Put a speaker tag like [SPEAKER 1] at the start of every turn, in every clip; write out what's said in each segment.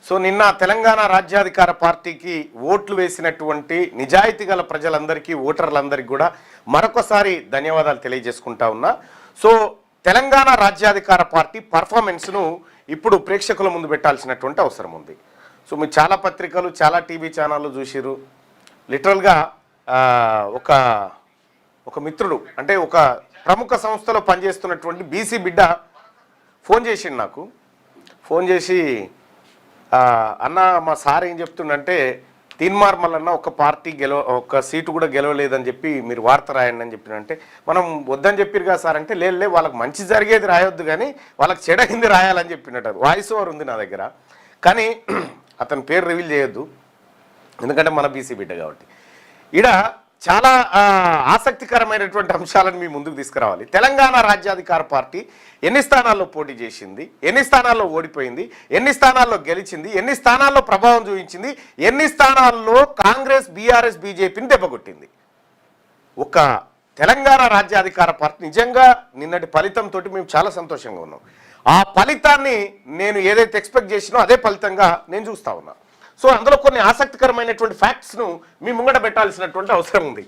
[SPEAKER 1] So నిన్న తెలంగాణ రాజ్యాధికార పార్టీకి ఓట్లు వేసినటువంటి నిజాయితీ గల ప్రజలందరికీ ఓటర్లందరికీ కూడా మరొకసారి ధన్యవాదాలు తెలియజేసుకుంటా ఉన్నా. సో తెలంగాణ రాజ్యాధికార పార్టీ పర్ఫార్మెన్స్ను ఇప్పుడు ప్రేక్షకుల ముందు పెట్టాల్సినటువంటి అవసరం ఉంది. సో మీరు చాలా పత్రికలు చాలా టీవీ ఛానళ్ళు చూసిరు. లిటరల్గా ఒక మిత్రుడు అంటే ఒక ప్రముఖ సంస్థలో పనిచేస్తున్నటువంటి బీసీ బిడ్డ ఫోన్ చేసిండు నాకు. ఫోన్ చేసి అన్న మా సార్ ఏం చెప్తుండంటే తీన్మార్ మల్లన్న ఒక సీటు కూడా గెలవలేదని చెప్పి మీరు వార్త రాయండి అని చెప్పినంటే మనం వద్దని చెప్పారు కదా సార్ అంటే లే వాళ్ళకి మంచి జరిగేది రాయొద్దు కానీ వాళ్ళకి చెడగింది రాయాలని చెప్పినట్టు వాయిస్ ఓవర్ ఉంది నా దగ్గర. కానీ అతని పేరు రివీల్ చేయొద్దు ఎందుకంటే మన బీసీ బిడ్డ కాబట్టి. ఈడ చాలా ఆసక్తికరమైనటువంటి అంశాలను మీ ముందుకు తీసుకురావాలి. తెలంగాణ రాజ్యాధికార పార్టీ ఎన్ని స్థానాల్లో పోటీ చేసింది, ఎన్ని స్థానాల్లో ఓడిపోయింది, ఎన్ని స్థానాల్లో గెలిచింది, ఎన్ని స్థానాల్లో ప్రభావం చూపించింది, ఎన్ని స్థానాల్లో కాంగ్రెస్ బీఆర్ఎస్ బీజేపీని దెబ్బకొట్టింది. ఒక తెలంగాణ రాజ్యాధికార పార్టీ నిజంగా నిన్నటి ఫలితంతో మేము చాలా సంతోషంగా ఉన్నాం. ఆ ఫలితాన్ని నేను ఏదైతే ఎక్స్పెక్ట్ చేసినో అదే ఫలితంగా నేను చూస్తా ఉన్నా. సో అందులో కొన్ని ఆసక్తికరమైనటువంటి ఫ్యాక్ట్స్ను మీ ముంగట పెట్టాల్సినటువంటి అవసరం ఉంది.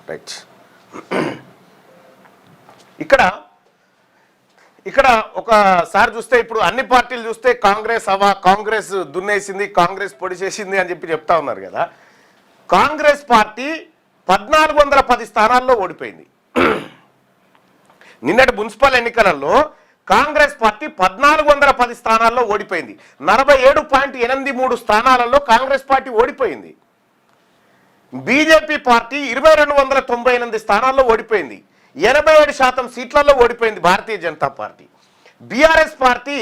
[SPEAKER 1] రైట్, ఇక్కడ ఒకసారి చూస్తే ఇప్పుడు అన్ని పార్టీలు చూస్తే కాంగ్రెస్ దున్నేసింది, కాంగ్రెస్ పొడి చేసింది అని చెప్పి చెప్తా ఉన్నారు కదా. కాంగ్రెస్ పార్టీ 1410 స్థానాల్లో ఓడిపోయింది. నిన్నటి మున్సిపల్ ఎన్నికలలో కాంగ్రెస్ పార్టీ 1410 స్థానాల్లో ఓడిపోయింది. 47.83 స్థానాలలో కాంగ్రెస్ పార్టీ ఓడిపోయింది. బీజేపీ పార్టీ 2298 స్థానాల్లో ఓడిపోయింది. 87% సీట్లలో ఓడిపోయింది Bharatiya Janata party. BRS party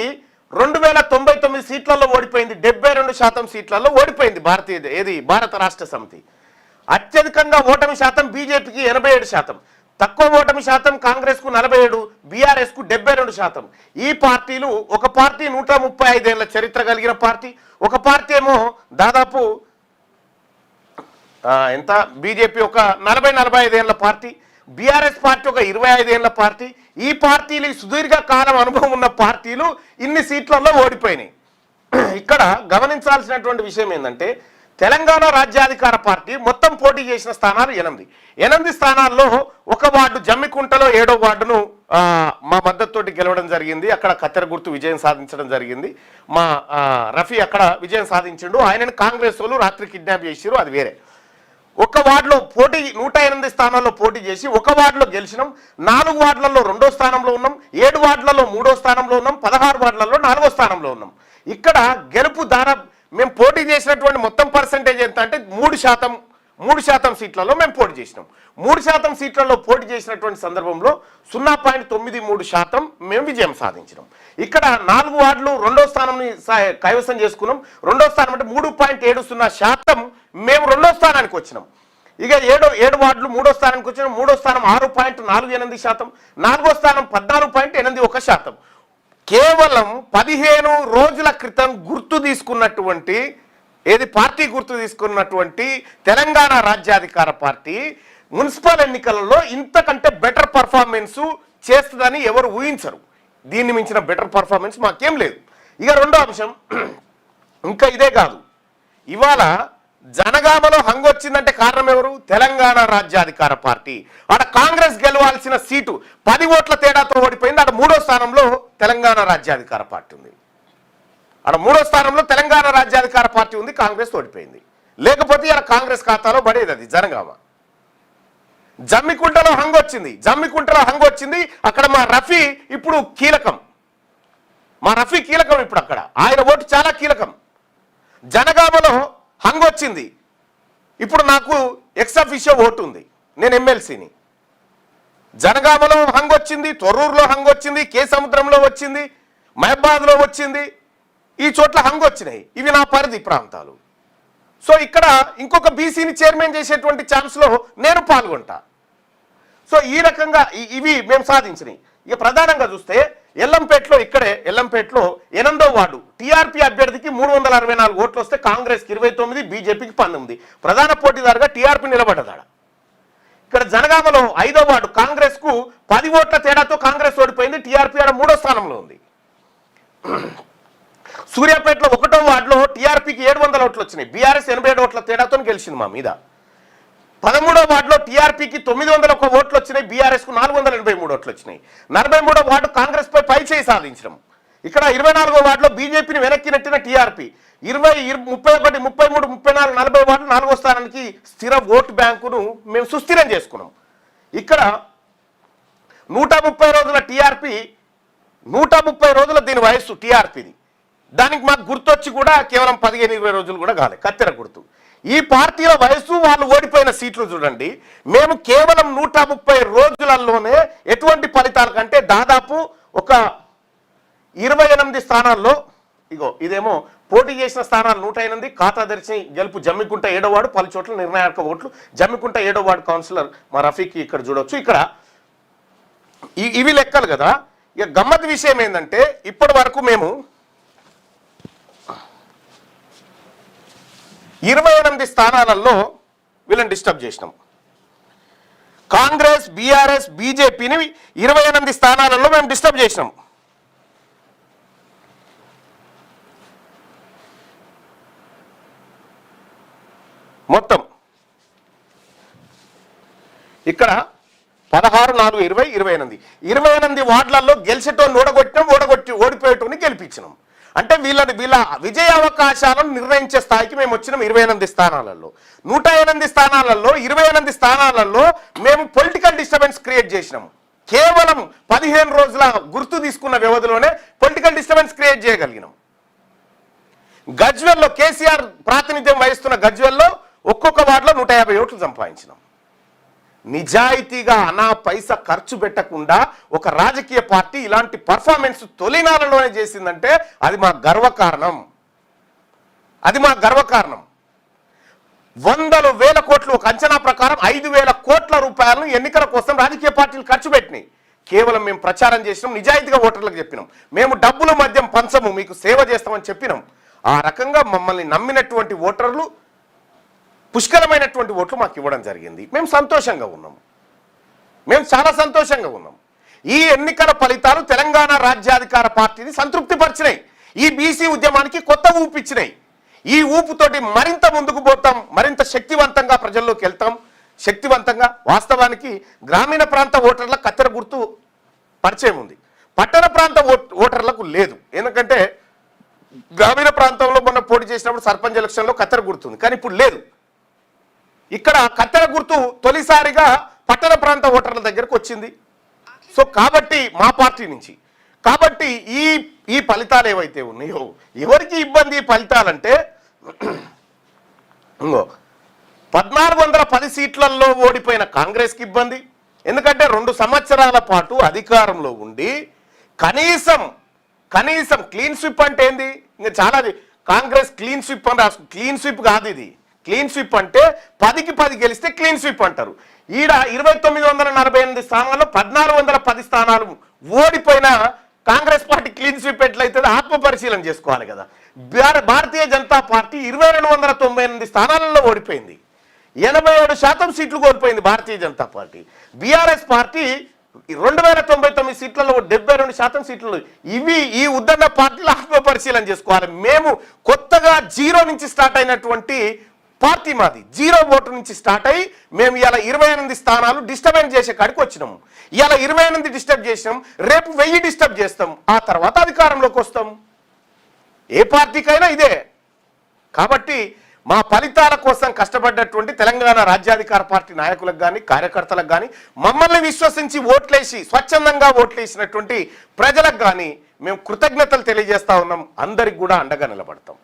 [SPEAKER 1] 2099 సీట్లలో ఓడిపోయింది. 72% సీట్లలో ఓడిపోయింది భారత రాష్ట్ర సమితి. అత్యధికంగా ఓటమి శాతం బీజేపీకి 87%, తక్కువ ఓటమి శాతం కాంగ్రెస్కు 47%, బీఆర్ఎస్కు 72%. ఈ పార్టీలు ఒక పార్టీ 135 ఏళ్ల చరిత్ర కలిగిన పార్టీ, ఒక పార్టీ ఏమో దాదాపు బీజేపీ ఒక 40-45 ఏళ్ల పార్టీ, బీఆర్ఎస్ పార్టీ ఒక 25 ఏళ్ల పార్టీ. ఈ పార్టీలు సుదీర్ఘ కాలం అనుభవం ఉన్న పార్టీలు ఇన్ని సీట్లలో ఓడిపోయినాయి. ఇక్కడ గమనించాల్సినటువంటి విషయం ఏంటంటే తెలంగాణ రాజ్యాధికార పార్టీ మొత్తం పోటీ చేసిన స్థానాలు 8 స్థానాల్లో ఒక వార్డు జమ్మికుంటలో 7వ వార్డును మా మద్దతుతోటి గెలవడం జరిగింది. అక్కడ కత్తెర గుర్తు విజయం సాధించడం జరిగింది. మా రఫీ అక్కడ విజయం సాధించిండు. ఆయనను కాంగ్రెస్ వాళ్ళు రాత్రి కిడ్నాప్ చేసిరు, అది వేరే. ఒక వార్డులో 108 స్థానాల్లో పోటీ చేసి ఒక వార్డులో గెలిచినాం. 4 వార్డులలో 2వ స్థానంలో ఉన్నాం, 7 వార్డులలో 3వ స్థానంలో ఉన్నాం, 16 వార్డులలో 4వ స్థానంలో ఉన్నాం. ఇక్కడ గెలుపు మేము పోటీ చేసినటువంటి మొత్తం పర్సెంటేజ్ ఎంత అంటే 3% సీట్లలో మేము పోటీ చేసినాం. 3% సీట్లలో పోటీ చేసినటువంటి సందర్భంలో 0.93% మేము విజయం సాధించినాం. ఇక్కడ 4 వార్డులు 2వ స్థానాన్ని కైవసం చేసుకున్నాం. 2వ స్థానం అంటే 3.70% మేము 2వ స్థానానికి వచ్చినాం. ఇక 7 వార్డులు 3వ స్థానానికి వచ్చినాం. 3వ స్థానం 6.48%, 4వ స్థానం 14.81%. కేవలం 15 రోజుల క్రితం పార్టీ గుర్తు తీసుకున్నటువంటి తెలంగాణ రాజ్యాధికార పార్టీ మున్సిపల్ ఎన్నికలలో ఇంతకంటే బెటర్ పర్ఫార్మెన్స్ చేస్తుందని ఎవరు ఊహించరు. దీన్ని మించిన బెటర్ పర్ఫార్మెన్స్ మాకేం లేదు. ఇక రెండో అంశం, ఇంకా ఇదే కాదు, ఇవాళ జనగామలో హంగొచ్చిందంటే కారణం ఎవరు? తెలంగాణ రాజ్యాధికార పార్టీ. ఆడ కాంగ్రెస్ గెలవాల్సిన సీటు 10 ఓట్ల తేడాతో ఓడిపోయింది. ఆడ 3వ స్థానంలో తెలంగాణ రాజ్యాధికార పార్టీ ఉంది. ఆడ 3వ స్థానంలో తెలంగాణ రాజ్యాధికార పార్టీ ఉంది, కాంగ్రెస్ ఓడిపోయింది. లేకపోతే ఆడ కాంగ్రెస్ ఖాతాలో పడేది అది జనగామ. జమ్మికుంటలో హంగొచ్చింది. అక్కడ మా రఫీ ఇప్పుడు కీలకం. ఇప్పుడు అక్కడ ఆయన ఓటు చాలా కీలకం. జనగామలో హంగొచ్చింది, ఇప్పుడు నాకు ఎక్స్ అఫిషియో ఓటు ఉంది, నేను ఎమ్మెల్సీని. జనగామలో హంగొచ్చింది, తొర్రూరులో హంగొచ్చింది, కే సముద్రంలో వచ్చింది, మహబాద్లో వచ్చింది, ఈ చోట్ల హంగొచ్చినాయి. ఇవి నా పరిధి ప్రాంతాలు. సో ఇక్కడ ఇంకొక బీసీని చైర్మన్ చేసేటువంటి ఛాన్స్లో నేను పాల్గొంటా. సో ఈ రకంగా ఇవి మేము సాధించినాయి. ఇక ప్రధానంగా చూస్తే ఎల్లంపేటలో 8వ వార్డు టీఆర్పీ అభ్యర్థికి 364 ఓట్లు వస్తే కాంగ్రెస్కి 29, బీజేపీకి 19. ప్రధాన పోటీదారుగా టీఆర్పీ నిలబడ్డదాడ. ఇక ఇక్కడ జనగామలో 5వ వార్డు కాంగ్రెస్ కు 10 ఓట్ల తేడాతో కాంగ్రెస్ ఓడిపోయింది. టీఆర్పీ ఆడ 3వ స్థానంలో ఉంది. సూర్యాపేటలో 1వ వార్డులో టీఆర్పీకి 700 ఓట్లు వచ్చినాయి. బీఆర్ఎస్ 87 ఓట్ల తేడాతో గెలిచింది మా మీద. 13వ వార్డులో టీఆర్పీకి 901 ఓట్లు వచ్చినాయి. బీఆర్ఎస్ కు 483 ఓట్లు వచ్చినాయి. 43వ వార్డు కాంగ్రెస్ పై పైచేయి సాధించడం. ఇక్కడ 24వ వార్డులో బీజేపీని వెనక్కి నెట్టిన టీఆర్పీ 20, 31, 33, 34, 40 వార్డులు 4వ స్థానానికి స్థిర ఓటు బ్యాంకును మేము సుస్థిరం చేసుకున్నాం. ఇక్కడ 130 రోజుల టీఆర్పీ 130 రోజుల దీని వయస్సు టీఆర్పీది. దానికి మాకు గుర్తొచ్చి కూడా కేవలం 15-20 రోజులు కూడా కాలే కత్తెర గుర్తు. ఈ పార్టీల వయస్సు వాళ్ళు ఓడిపోయిన సీట్లు చూడండి. మేము కేవలం 130 రోజులలోనే ఎటువంటి ఫలితాల కంటే దాదాపు ఒక 28 స్థానాల్లో ఇగో ఇదేమో పోటీ చేసిన స్థానాలు 108, ఖాతా తెరిచి గెలుపు జమ్మికుంట 7వ వార్డు, పలు చోట్ల నిర్ణాయక ఓట్లు జమ్మికుంట 7వ వార్డు కౌన్సిలర్ మా రఫీక్ ఇక్కడ చూడొచ్చు. ఇక్కడ ఇవి లెక్కలు కదా. ఇక గమ్మత్ విషయం ఏంటంటే ఇప్పటి వరకు మేము 28 స్థానాలలో వీళ్ళని డిస్టర్బ్ చేసినాం. కాంగ్రెస్, బీఆర్ఎస్, బీజేపీని 28 స్థానాలలో మేము డిస్టర్బ్ చేసినాం. మొత్తం ఇక్కడ 16, 4, 20, 28 వార్డులలో గెలిచేటోని ఓడిపోయేటోని గెలిపించినాం. అంటే వీళ్ళ విజయ అవకాశాలను నిర్ణయించే స్థాయికి మేము వచ్చినాం. 28 స్థానాలలో 108 స్థానాలలో 28 స్థానాలలో మేము పొలిటికల్ డిస్టర్బెన్స్ క్రియేట్ చేసినాం. కేవలం 15 రోజుల గుర్తు తీసుకున్న వ్యవధిలోనే పొలిటికల్ డిస్టర్బెన్స్ క్రియేట్ చేయగలిగినాం. గజ్వెల్లో కేసీఆర్ ప్రాతినిధ్యం వహిస్తున్న గజ్వెల్లో ఒక్కొక్క వార్డులో 150 ఓట్లు సంపాదించినాం. నిజాయితీగా అనా పైసా ఖర్చు పెట్టకుండా ఒక రాజకీయ పార్టీ ఇలాంటి పర్ఫార్మెన్స్ తొలినాలలోనే చేసిందంటే అది మా గర్వకారణం. వందల వేల కోట్లు, ఒక అంచనా ప్రకారం 5,000 కోట్ల రూపాయలను ఎన్నికల కోసం రాజకీయ పార్టీలు ఖర్చు పెట్టినాయి. కేవలం మేము ప్రచారం చేసినాం, నిజాయితీగా ఓటర్లకు చెప్పినాం. మేము డబ్బులు మద్యం పంచము, మీకు సేవ చేస్తామని చెప్పినాం. ఆ రకంగా మమ్మల్ని నమ్మినటువంటి ఓటర్లు పుష్కలమైనటువంటి ఓట్లు మాకు ఇవ్వడం జరిగింది. మేము సంతోషంగా ఉన్నాం, మేము చాలా సంతోషంగా ఉన్నాం. ఈ ఎన్నికల ఫలితాలు తెలంగాణ రాజ్యాధికార పార్టీని సంతృప్తిపరిచినాయి. ఈ బీసీ ఉద్యమానికి కొత్త ఊపు ఇచ్చినాయి. ఈ ఊపుతోటి మరింత ముందుకు పోతాం, మరింత శక్తివంతంగా ప్రజల్లోకి వెళ్తాం. శక్తివంతంగా వాస్తవానికి గ్రామీణ ప్రాంత ఓటర్ల కత్తెర గుర్తు పరిచయం ఉంది, పట్టణ ప్రాంత ఓటర్లకు లేదు. ఎందుకంటే గ్రామీణ ప్రాంతంలో మొన్న పోటీ చేసినప్పుడు సర్పంచ్ ఎలక్షన్లో కత్తెర గుర్తుంది, కానీ ఇప్పుడు లేదు. ఇక్కడ కత్తెర గుర్తు తొలిసారిగా పట్టణ ప్రాంత ఓటర్ల దగ్గరకు వచ్చింది. సో కాబట్టి మా పార్టీ నుంచి కాబట్టి ఈ ఫలితాలు ఏవైతే ఉన్నాయో ఎవరికి ఇబ్బంది? ఫలితాలంటే 1410 సీట్లలో ఓడిపోయిన కాంగ్రెస్కి ఇబ్బంది. ఎందుకంటే 2 సంవత్సరాల పాటు అధికారంలో ఉండి కనీసం క్లీన్ స్విప్ అంటే ఏంది? ఇంకా చాలా కాంగ్రెస్ క్లీన్ స్విప్ అని రాసు, క్లీన్ స్విప్ కాదు ఇది. క్లీన్ స్విప్ అంటే 10కి 10 గెలిస్తే క్లీన్ స్విప్ అంటారు. ఈడ 2948 స్థానాల్లో 1410 స్థానాలు ఓడిపోయిన కాంగ్రెస్ పార్టీ క్లీన్ స్విప్ ఎట్లయితే ఆత్మ పరిశీలన చేసుకోవాలి కదా. భారతీయ జనతా పార్టీ 2298 స్థానాలలో ఓడిపోయింది. 87% సీట్లు కోల్పోయింది Bharatiya Janata party. BRS party 2099 సీట్లలో 72% సీట్లు. ఈ ఉద్దండ పార్టీలు ఆత్మ పరిశీలన చేసుకోవాలి. మేము కొత్తగా 0 నుంచి స్టార్ట్ అయినటువంటి పార్టీ మాది. 0 ఓటు నుంచి స్టార్ట్ అయ్యి మేము ఇలా 28 స్థానాలు డిస్టర్బెన్స్ చేసే కాడికి వచ్చినాము. ఇలా 28 డిస్టర్బ్ చేసినాం, రేపు 1000 డిస్టర్బ్ చేస్తాం, ఆ తర్వాత అధికారంలోకి వస్తాం. ఏ పార్టీకైనా ఇదే. కాబట్టి మా ఫలితాల కోసం కష్టపడ్డటువంటి తెలంగాణ రాజ్యాధికార పార్టీ నాయకులకు కానీ కార్యకర్తలకు కానీ మమ్మల్ని విశ్వసించి ఓట్లేసి స్వచ్ఛందంగా ఓట్లేసినటువంటి ప్రజలకు కానీ మేము కృతజ్ఞతలు తెలియజేస్తా ఉన్నాం. అందరికి కూడా అండగా నిలబడతాం.